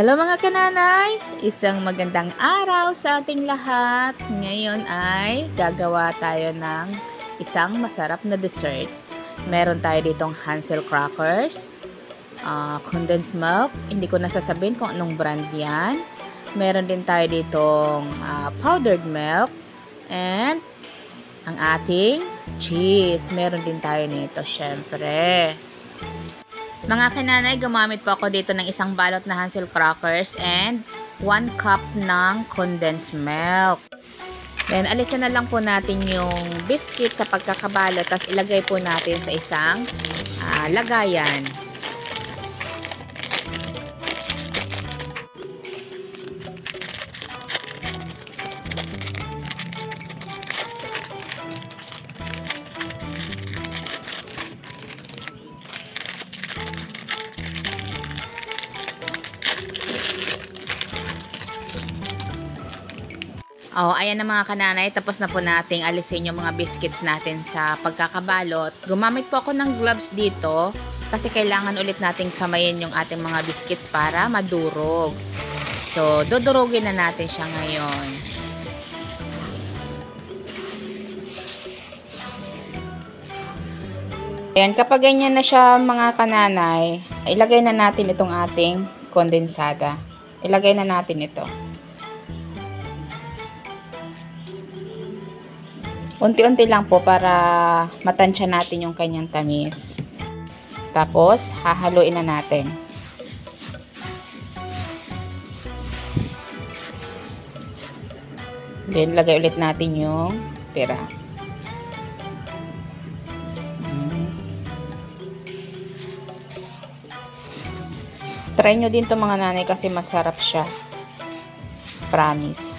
Hello mga kananay! Isang magandang araw sa ating lahat. Ngayon ay gagawa tayo ng isang masarap na dessert. Meron tayo ditong Hansel crackers, condensed milk, hindi ko nasasabihin kung anong brand yan. Meron din tayo ditong powdered milk, and ang ating cheese. Meron din tayo nito syempre. Mga kananay, gumamit po ako dito ng isang balot na Hansel crackers and 1 cup ng condensed milk. Then, alisan na lang po natin yung biscuit sa pagkakabalot, tapos ilagay po natin sa isang lagayan. Ayan na mga kananay, tapos na po nating alisin yung mga biscuits natin sa pagkakabalot. Gumamit po ako ng gloves dito kasi kailangan ulit nating kamayin yung ating mga biscuits para madurog. So, dudurugin na natin siya ngayon. Ayan, kapag ganyan na siya mga kananay, ilagay na natin itong ating kondensada. Ilagay na natin ito. Unti-unti lang po para matansya natin yung kanyang tamis. Tapos, hahaluin na natin. Then, lagay ulit natin yung tira. Try nyo din to mga nanay kasi masarap siya. Promise.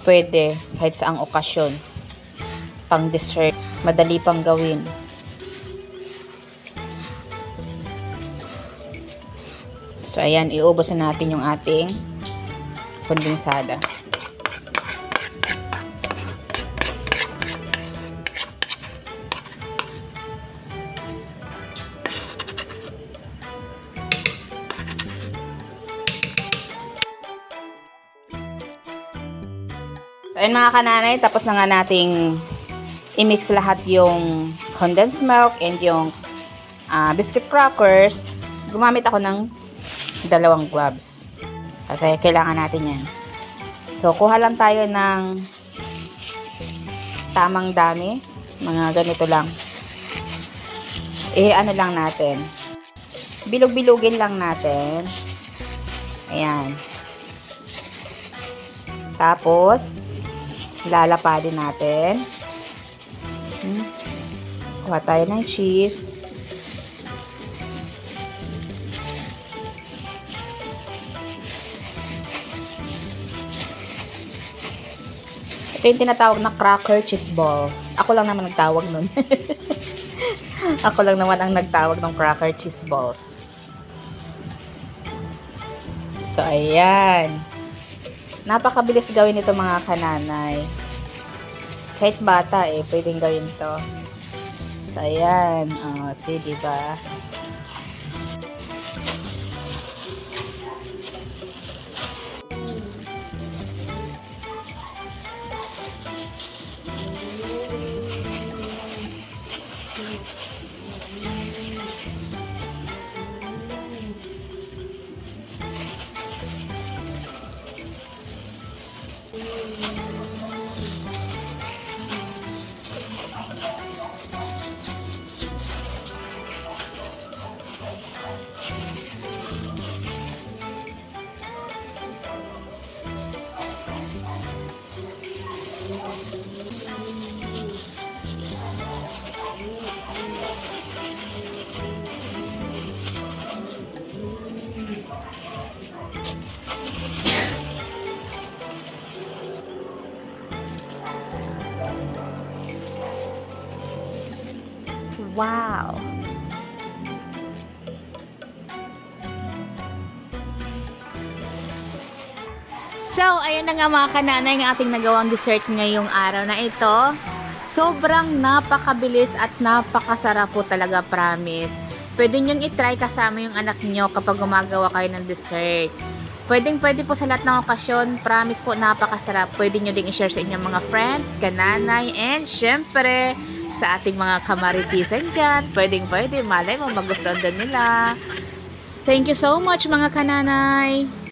Pwede kahit saang okasyon. Pang dessert, madali pang gawin. So ayan, iubos na natin yung ating kondensada. So ayan mga kananay, tapos na nga nating i-mix lahat yung condensed milk and yung biscuit crackers. Gumamit ako ng 2 gloves kasi kailangan natin yan. So, kuha lang tayo ng tamang dami. Mga ganito lang. Ano lang natin. Bilog-bilugin lang natin. Ayan. Tapos, lalapadin natin. Kuha tayo ng cheese. Ito yung tinatawag na cracker cheese balls. Ako lang naman nagtawag nun. Ako lang naman ang nagtawag ng cracker cheese balls. So, ayan. Napakabilis gawin ito mga kananay. Kahit bata pwedeng gawin to. So, ayan. See, diba? Wow! So, ayun na nga mga kananay ng ating nagawang dessert ngayong araw na ito. Sobrang napakabilis at napakasarap po talaga, promise. Pwede nyong itry kasama yung anak nyo kapag gumagawa kayo ng dessert. Pwede po sa lahat ng okasyon. Promise po, napakasarap. Pwede nyo ding i-share sa inyong mga friends, kananay, and syempre, sa ating mga kamaritisan dyan. Pwede. Malay mo, magustuhan din nila. Thank you so much mga kananay.